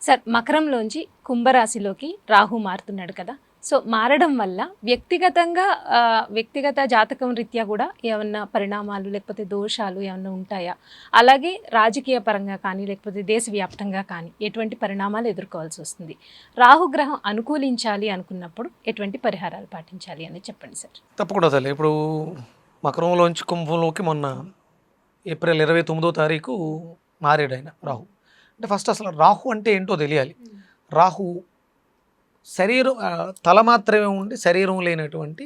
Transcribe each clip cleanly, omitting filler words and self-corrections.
Sir మకరంలోంచి కుంభరాశిలోకి Rahu మారుతున్నాడు కదా. So మారడం వల్ల వ్యక్తిగతంగా వ్యక్తిగత జాతకం రీత్యా కూడా ఏమన్నా పరిణామాలు లేకపోతే దోషాలు ఏమన్నా ఉంటాయా? అలాగే రాజకీయ పరంగా కానీ లేకపోతే దేశవ్యాప్తంగా కానీ ఎటువంటి పరిణామాలు ఎదుర్కోవాల్సి వస్తుంది? రాహుగ్రహం అనుకూలించాలి అనుకున్నప్పుడు ఎటువంటి పరిహారాలు పాటించాలి అని చెప్పండి సార్. తప్పకుండా తల్లి. ఇప్పుడు మకరంలోంచి కుంభంలోకి మొన్న ఏప్రిల్ 29వ తారీఖు మారాడు ఆయన రాహు. అంటే ఫస్ట్ అసలు రాహు అంటే ఏంటో తెలియాలి. రాహు శరీరం తల మాత్రమే ఉండి శరీరం లేనటువంటి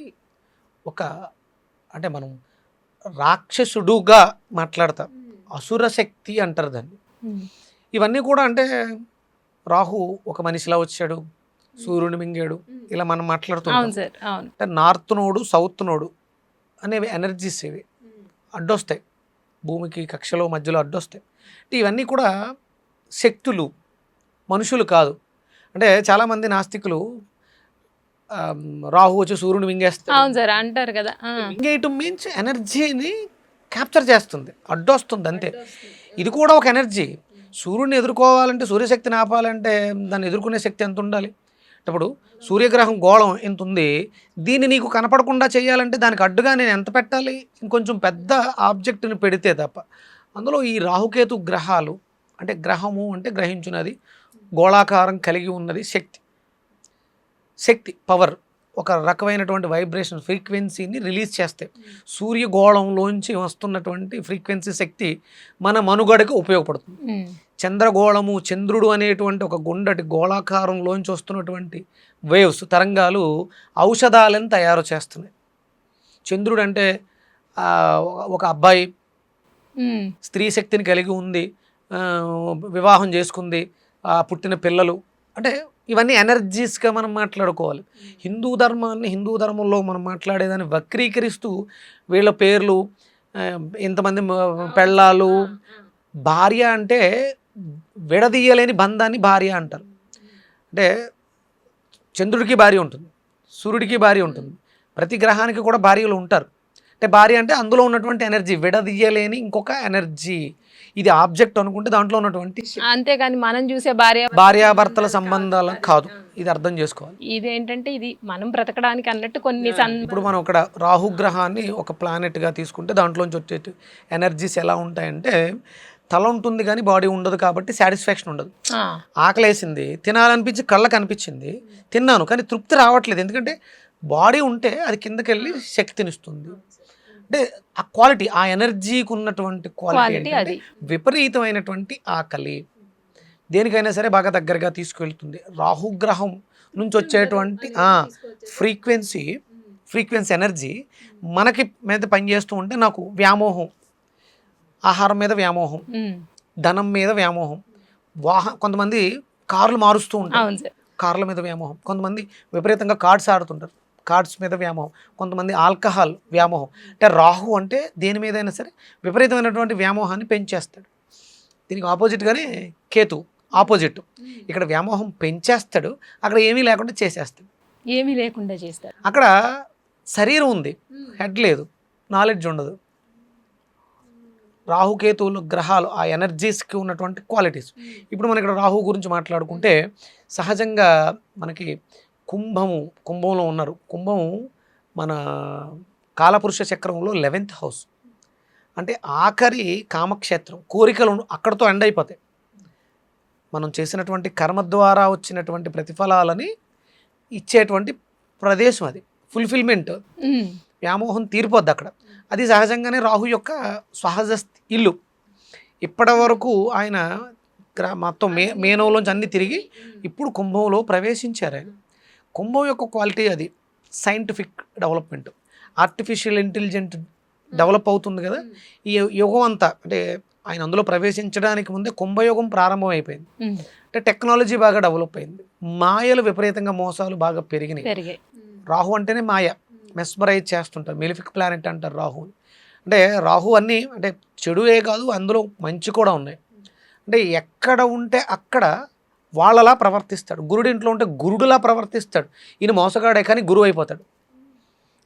ఒక, అంటే మనం రాక్షసుడుగా మాట్లాడతాం, అసుర శక్తి అంటారు దాన్ని. ఇవన్నీ కూడా అంటే రాహు ఒక మనిషిలా వచ్చాడు, సూర్యుని మింగాడు, ఇలా మనం మాట్లాడుతున్నాం. అంటే నార్త్ నోడు సౌత్ నోడు అనేవి ఎనర్జీస్ ఇవి అడ్డొస్తాయి, భూమికి కక్షలో మధ్యలో అడ్డొస్తాయి. అంటే ఇవన్నీ కూడా శక్తులు, మనుషులు కాదు. అంటే చాలామంది నాస్తికులు రాహు వచ్చి సూర్యుని మింగేస్తారు అంటారు కదా. మింగేయటం మీన్స్ ఎనర్జీని క్యాప్చర్ చేస్తుంది, అడ్డొస్తుంది అంతే. ఇది కూడా ఒక ఎనర్జీ. సూర్యుడిని ఎదుర్కోవాలంటే, సూర్యశక్తిని ఆపాలంటే దాన్ని ఎదుర్కొనే శక్తి ఎంత ఉండాలి? ఇప్పుడు సూర్యగ్రహం గోళం ఎంత ఉంది, దీన్ని నీకు కనపడకుండా చేయాలంటే దానికి అడ్డుగా నేను ఎంత పెట్టాలి? ఇంకొంచెం పెద్ద ఆబ్జెక్ట్ని పెడితే తప్ప. అందులో ఈ రాహుకేతు గ్రహాలు, అంటే గ్రహము అంటే గ్రహించున్నది, గోళాకారం కలిగి ఉన్నది, శక్తి పవర్, ఒక రకమైనటువంటి వైబ్రేషన్ ఫ్రీక్వెన్సీని రిలీజ్ చేస్తాయి. సూర్యగోళంలోంచి వస్తున్నటువంటి ఫ్రీక్వెన్సీ శక్తి మన మనుగడకు ఉపయోగపడుతుంది. చంద్రగోళము, చంద్రుడు అనేటువంటి ఒక గుండటి గోళాకారంలోంచి వస్తున్నటువంటి వేవ్స్, తరంగాలు ఔషధాలను తయారు చేస్తున్నాయి. చంద్రుడు అంటే ఒక అబ్బాయి స్త్రీ శక్తిని కలిగి ఉంది, వివాహం చేసుకుంది, పుట్టిన పిల్లలు, అంటే ఇవన్నీ ఎనర్జీస్గా మనం మాట్లాడుకోవాలి. హిందూ ధర్మాన్ని, హిందూ ధర్మంలో మనం మాట్లాడేదాన్ని వక్రీకరిస్తూ వీళ్ళ పేర్లు, ఇంతమంది పెళ్ళాలు, భార్య అంటే విడదీయలేని బంధాన్ని భార్య అంటారు. అంటే చంద్రుడికి భార్య ఉంటుంది, సూర్యుడికి భార్య ఉంటుంది, ప్రతి గ్రహానికి కూడా భార్యలు ఉంటారు. అంటే భార్య అంటే అందులో ఉన్నటువంటి ఎనర్జీ, విడదీయలేని ఇంకొక ఎనర్జీ. ఇది ఆబ్జెక్ట్ అనుకుంటే దాంట్లో ఉన్నటువంటి, అంతేగాని మనం చూసే భార్యాభర్తల సంబంధాలు కాదు. ఇది అర్థం చేసుకోవాలి. ఇదేంటంటే ఇది మనం బ్రతకడానికి అన్నట్టు కొన్ని ఇప్పుడు మనం ఇక్కడ రాహుగ్రహాన్ని ఒక ప్లానెట్గా తీసుకుంటే దాంట్లోంచి వచ్చే ఎనర్జీస్ ఎలా ఉంటాయంటే, తల ఉంటుంది కానీ బాడీ ఉండదు, కాబట్టి సాటిస్ఫాక్షన్ ఉండదు. ఆకలేసింది, తినాలనిపించి కళ్ళకు అనిపించింది, తిన్నాను కానీ తృప్తి రావట్లేదు. ఎందుకంటే బాడీ ఉంటే అది కిందకి వెళ్ళి శక్తినిస్తుంది. అంటే ఆ క్వాలిటీ, ఆ ఎనర్జీకి ఉన్నటువంటి క్వాలిటీ విపరీతమైనటువంటి ఆకలి దేనికైనా సరే బాగా దగ్గరగా తీసుకెళ్తుంది. రాహుగ్రహం నుంచి వచ్చేటువంటి ఫ్రీక్వెన్సీ ఎనర్జీ మనకి మీద పనిచేస్తూ ఉంటే నాకు వ్యామోహం, ఆహారం మీద వ్యామోహం, ధనం మీద వ్యామోహం, కొంతమంది కార్లు మారుస్తూ ఉంటారు, కార్ల మీద వ్యామోహం, కొంతమంది విపరీతంగా కార్డ్స్ ఆడుతుంటారు, కార్డ్స్ మీద వ్యామోహం, కొంతమంది ఆల్కహాల్ వ్యామోహం. అంటే రాహు అంటే దేని మీద అయినా సరే విపరీతమైనటువంటి వ్యామోహాన్ని పెంచేస్తాడు. దీనికి ఆపోజిట్గానే కేతు ఆపోజిట్. ఇక్కడ వ్యామోహం పెంచేస్తాడు, అక్కడ ఏమీ లేకుండా చేసేస్తాడు, ఏమీ లేకుండా చేస్తాడు. అక్కడ శరీరం ఉంది, హెడ్ లేదు, నాలెడ్జ్ ఉండదు. రాహుకేతువులు గ్రహాలు ఆ ఎనర్జీస్కి ఉన్నటువంటి క్వాలిటీస్. ఇప్పుడు మనం ఇక్కడ రాహు గురించి మాట్లాడుకుంటే సహజంగా మనకి కుంభంలో ఉన్నారు. కుంభము మన కాలపురుష చక్రంలో 11th హౌస్, అంటే ఆఖరి కామక్షేత్రం. కోరికలు అక్కడతో ఎండ్ అయిపోతాయి. మనం చేసినటువంటి కర్మ ద్వారా వచ్చినటువంటి ప్రతిఫలాలని ఇచ్చేటువంటి ప్రదేశం, అది ఫుల్ఫిల్మెంట్, వ్యామోహం తీరిపోద్ది అక్కడ. అది సహజంగానే రాహు యొక్క సహజ ఇల్లు. ఇప్పటి వరకు ఆయన మొత్తం మేనంలోంచి అన్ని తిరిగి ఇప్పుడు కుంభంలో ప్రవేశించారు ఆయన. కుంభం యొక్క క్వాలిటీ అది scientific development, artificial intelligent develop అవుతుంది కదా ఈ యుగం అంతా. అంటే ఆయన అందులో ప్రవేశించడానికి ముందే కుంభయుగం ప్రారంభం అయిపోయింది. అంటే టెక్నాలజీ బాగా డెవలప్ అయింది, మాయలు విపరీతంగా, మోసాలు బాగా పెరిగినాయి. రాహు అంటేనే మాయ, మెస్మరైజ్ చేస్తుంటారు, మెలిఫిక్ ప్లానెట్ అంటారు రాహు. అంటే రాహు అన్నీ అంటే చెడువే కాదు, అందులో మంచి కూడా ఉన్నాయి. అంటే ఎక్కడ ఉంటే అక్కడ వాళ్ళలా ప్రవర్తిస్తాడు. గురుడి ఇంట్లో ఉంటే గురుడులా ప్రవర్తిస్తాడు. ఈయన మోసగాడే కానీ గురువు అయిపోతాడు.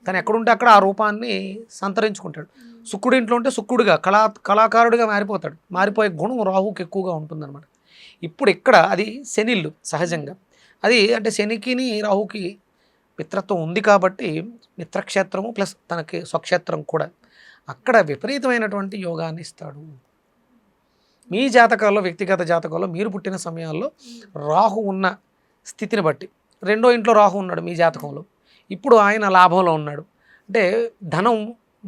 కానీ ఎక్కడుంటే అక్కడ ఆ రూపాన్ని సంతరించుకుంటాడు. శుక్రుడి ఇంట్లో ఉంటే శుక్రుడిగా కళాకారుడిగా మారిపోతాడు. మారిపోయే గుణం రాహుకి ఎక్కువగా ఉంటుందన్నమాట. ఇప్పుడు ఇక్కడ అది శనిల్లు సహజంగా. అది అంటే శనికిని రాహుకి మిత్రత్వం ఉంది కాబట్టి మిత్రక్షేత్రము ప్లస్ తనకి స్వక్షేత్రం కూడా, అక్కడ విపరీతమైనటువంటి యోగాన్ని ఇస్తాడు. మీ జాతకాల్లో, వ్యక్తిగత జాతకాల్లో మీరు పుట్టిన సమయాల్లో రాహు ఉన్న స్థితిని బట్టి, రెండో ఇంట్లో రాహు ఉన్నాడు మీ జాతకంలో, ఇప్పుడు ఆయన లాభంలో ఉన్నాడు అంటే ధనం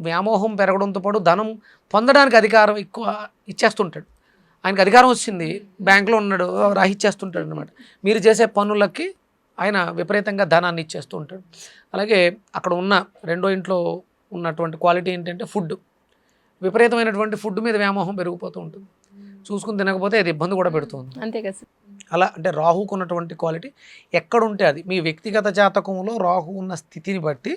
వ్యామోహం పెరగడంతో పాటు ధనం పొందడానికి అధికారం ఎక్కువ ఇచ్చేస్తుంటాడు. ఆయనకు అధికారం వచ్చింది, బ్యాంకులో ఉన్నాడు, రాహిచ్చేస్తుంటాడు అనమాట. మీరు చేసే పనులకి ఆయన విపరీతంగా ధనాన్ని ఇచ్చేస్తూ ఉంటాడు. అలాగే అక్కడ ఉన్న రెండో ఇంట్లో ఉన్నటువంటి క్వాలిటీ ఏంటంటే ఫుడ్, విపరీతమైనటువంటి ఫుడ్ మీద వ్యామోహం పెరిగిపోతూ ఉంటుంది. చూసుకుని తినకపోతే అది ఇబ్బంది కూడా పెడుతుంది. అంతే కదా. అలా అంటే రాహుకు ఉన్నటువంటి క్వాలిటీ ఎక్కడుంటే అది మీ వ్యక్తిగత జాతకంలో రాహు ఉన్న స్థితిని బట్టి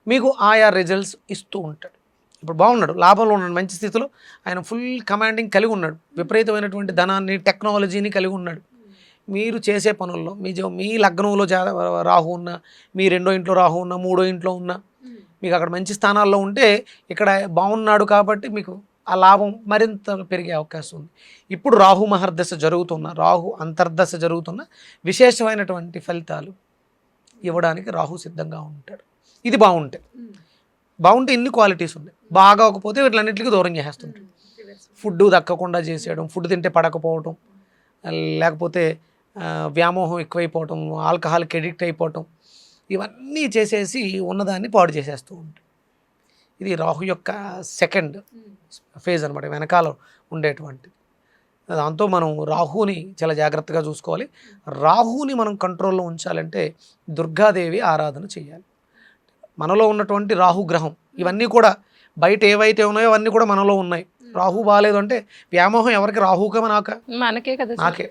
మీకు ఆయా రిజల్ట్స్ ఇస్తూ ఉంటాడు. ఇప్పుడు బాగున్నాడు, లాభంలో ఉన్నాడు, మంచి స్థితిలో ఆయన ఫుల్ కమాండింగ్ కలిగి ఉన్నాడు, విపరీతమైనటువంటి ధనాన్ని టెక్నాలజీని కలిగి ఉన్నాడు. మీరు చేసే పనుల్లో మీ లగ్నంలో రాహు ఉన్న, మీ రెండో ఇంట్లో రాహు ఉన్న, మూడో ఇంట్లో ఉన్న, మీకు అక్కడ మంచి స్థానాల్లో ఉంటే ఇక్కడ బాగున్నాడు కాబట్టి మీకు ఆ లాభం మరింత పెరిగే అవకాశం ఉంది. ఇప్పుడు రాహు మహర్దశ జరుగుతున్న, రాహు అంతర్దశ జరుగుతున్న విశేషమైనటువంటి ఫలితాలు ఇవ్వడానికి రాహు సిద్ధంగా ఉంటాడు. ఇది బాగుంటే ఇన్ని క్వాలిటీస్ ఉన్నాయి. బాగోకపోతే వీటిలన్నింటికి దూరం చేసేస్తుంటాడు. ఫుడ్ దక్కకుండా చేసేయడం, ఫుడ్ తింటే పడకపోవటం, లేకపోతే వ్యామోహం ఎక్కువైపోవటం, ఆల్కహాల్కి ఎడిక్ట్ అయిపోవటం, ఇవన్నీ చేసేసి ఉన్నదాన్ని పాడు చేసేస్తూ ఉంటాడు. ఇది రాహు యొక్క సెకండ్ ఫేజ్ అనమాట, వెనకాల ఉండేటువంటిది. దాంతో మనం రాహుని చాలా జాగ్రత్తగా చూసుకోవాలి. రాహుని మనం కంట్రోల్లో ఉంచాలంటే దుర్గాదేవి ఆరాధన చేయాలి. మనలో ఉన్నటువంటి రాహుగ్రహం ఇవన్నీ కూడా బయట ఏవైతే ఉన్నాయో అవన్నీ కూడా మనలో ఉన్నాయి. రాహు బాగాలేదు అంటే వ్యామోహం ఎవరికి, రాహుక మనకే కదా, నాకే.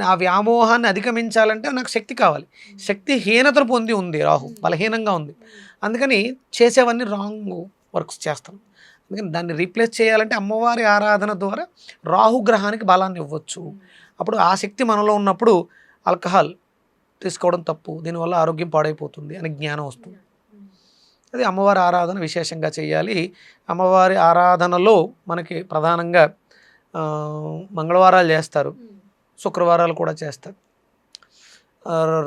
ఆ వ్యామోహాన్ని అధిగమించాలంటే నాకు శక్తి కావాలి. శక్తి హీనతను పొంది ఉంది రాహు, బలహీనంగా ఉంది. అందుకని చేసేవన్నీ రాంగ్ వర్క్స్ చేస్తాను. అందుకని దాన్ని రీప్లేస్ చేయాలంటే అమ్మవారి ఆరాధన ద్వారా రాహుగ్రహానికి బలాన్ని ఇవ్వచ్చు. అప్పుడు ఆ శక్తి మనలో ఉన్నప్పుడు ఆల్కహాల్ తీసుకోవడం తప్పు, దీనివల్ల ఆరోగ్యం పాడైపోతుంది అని జ్ఞానం వస్తుంది. అది అమ్మవారి ఆరాధన విశేషంగా చేయాలి. అమ్మవారి ఆరాధనలో మనకి ప్రధానంగా మంగళవారాలు చేస్తారు, శుక్రవారాలు కూడా చేస్తారు.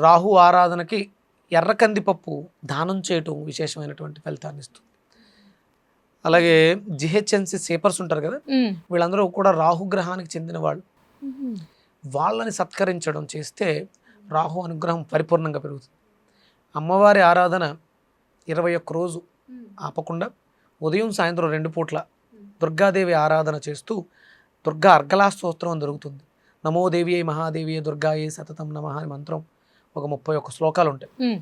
రాహు ఆరాధనకి ఎర్ర కందిపప్పు దానం చేయటం విశేషమైనటువంటి ఫలితాన్ని ఇస్తుంది. అలాగే జిహెచ్ఎంసి సేపర్స్ ఉంటారు కదా, వీళ్ళందరూ కూడా రాహుగ్రహానికి చెందిన వాళ్ళు. వాళ్ళని సత్కరించడం చేస్తే రాహు అనుగ్రహం పరిపూర్ణంగా పెరుగుతుంది. అమ్మవారి ఆరాధన 21 రోజు ఆపకుండా ఉదయం సాయంత్రం 2 పూట్ల దుర్గాదేవి ఆరాధన చేస్తూ దుర్గా అర్గళా స్తోత్రం జరుగుతుంది. నమోదేవి మహాదేవి దుర్గాయే సతతం నమః అనే మంత్రం ఒక 31 శ్లోకాలు ఉంటాయి.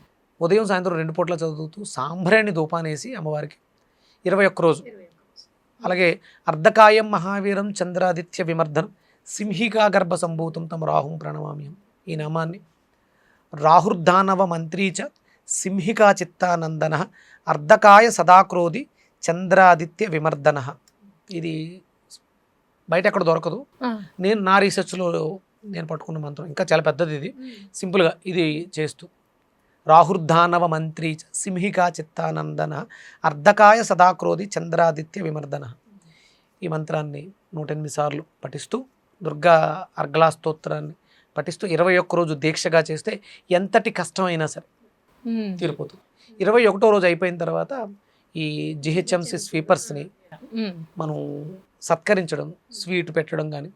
ఉదయం సాయంత్రం 2 పూట్ల చదువుతూ సాంబ్రాణి ధూపానేసి అమ్మవారికి 21 రోజు. అలాగే అర్ధకాయం మహావీరం చంద్రాదిత్య విమర్దనం సింహికా గర్భ సంభూతం తమ రాహుం ప్రణమామ్యం, ఈ నామాన్ని రాహుర్ధానవ మంత్రీచ సింహికా చిత్తానందన అర్ధకాయ సదాక్రోధి చంద్రాదిత్య విమర్దన. ఇది బయట ఎక్కడ దొరకదు. నేను నా రీసెర్చ్లో నేను పట్టుకున్న మంత్రం, ఇంకా చాలా పెద్దది ఇది. సింపుల్గా ఇది చేస్తూ రాహుర్ధానవ మంత్రి సింహికా చిత్తానందన అర్ధకాయ సదాక్రోధి చంద్రాదిత్య విమర్దన, ఈ మంత్రాన్ని 108 సార్లు పఠిస్తూ దుర్గా అర్గళా స్తోత్రాన్ని పఠిస్తూ 21 రోజు దీక్షగా చేస్తే ఎంతటి కష్టమైనా సరే తీరిపోతుంది. 21వ రోజు అయిపోయిన తర్వాత ఈ జిహెచ్ఎంసి స్వీపర్స్ని మనం సత్కరించడం, స్వీట్ పెట్టడం, కానీ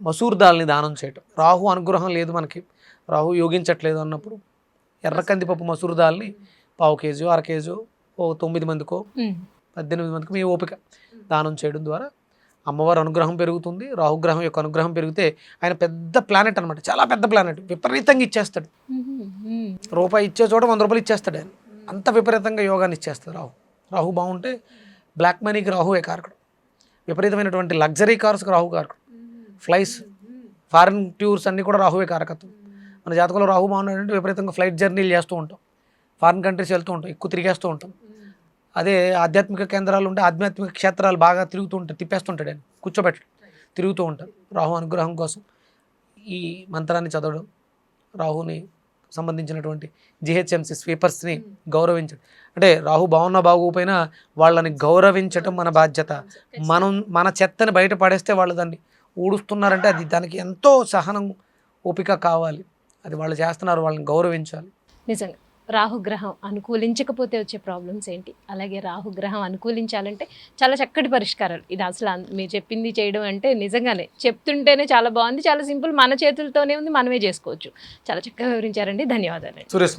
మసూర్ దాల్ని దానం చేయటం. రాహు అనుగ్రహం లేదు మనకి, రాహు యోగించట్లేదు అన్నప్పుడు ఎర్ర కందిపప్పు మసూర్ దాల్ని 1/4 కేజీ 1/2 కేజీ 9 మందికో 18 మందికి మీ ఓపిక దానం చేయడం ద్వారా అమ్మవారి అనుగ్రహం పెరుగుతుంది. రాహుగ్రహం యొక్క అనుగ్రహం పెరిగితే ఆయన పెద్ద ప్లానెట్ అనమాట, చాలా పెద్ద ప్లానెట్, విపరీతంగా ఇచ్చేస్తాడు. రూపాయి ఇచ్చే చోట 100 రూపాయలు ఇచ్చేస్తాడు ఆయన, అంత విపరీతంగా యోగాన్ని ఇచ్చేస్తాడు రాహు. రాహు బాగుంటే బ్లాక్ మనీకి రాహువే కారకుడు, విపరీతమైనటువంటి లగ్జరీ కార్స్కి రాహు కారకుడు, ఫ్లైట్స్ ఫారిన్ టూర్స్ అన్నీ కూడా రాహువే కారకత్వం. మన జాతకంలో రాహు బాగున్నాడంటే విపరీతంగా ఫ్లైట్ జర్నీలు చేస్తూ ఉంటాం, ఫారిన్ కంట్రీస్ వెళ్తూ ఉంటాం, ఎక్కువ తిరిగేస్తూ ఉంటాం. అదే ఆధ్యాత్మిక కేంద్రాలు ఉంటే ఆధ్యాత్మిక క్షేత్రాలు బాగా తిరుగుతూ ఉంటాయి, తిప్పేస్తుంటాడు ఆయన, కూర్చోబెట్టడు, తిరుగుతూ ఉంటారు. రాహు అనుగ్రహం కోసం ఈ మంత్రాన్ని చదవడం, రాహుని సంబంధించినటువంటి జిహెచ్ఎంసి స్వీపర్స్ని గౌరవించడం, అంటే రాహు బాగున్నా బాగోపోయినా వాళ్ళని గౌరవించటం మన బాధ్యత. మన చెత్తని బయట పడేస్తే వాళ్ళు దాన్ని ఊడుస్తున్నారంటే అది దానికి ఎంతో సహనం ఓపిక కావాలి. అది వాళ్ళు చేస్తున్నారు, వాళ్ళని గౌరవించాలి. నిజంగా రాహుగ్రహం అనుకూలించకపోతే వచ్చే ప్రాబ్లమ్స్ ఏంటి, అలాగే రాహుగ్రహం అనుకూలించాలంటే చాలా చక్కటి పరిష్కారాలు. ఇది అసలు మీరు చెప్పింది చేయడం అంటే నిజంగానే చెప్తుంటేనే చాలా బాగుంది, చాలా సింపుల్, మన చేతులతోనే ఉంది, మనమే చేసుకోవచ్చు. చాలా చక్కగా వివరించారండి. ధన్యవాదాలు. సురేష్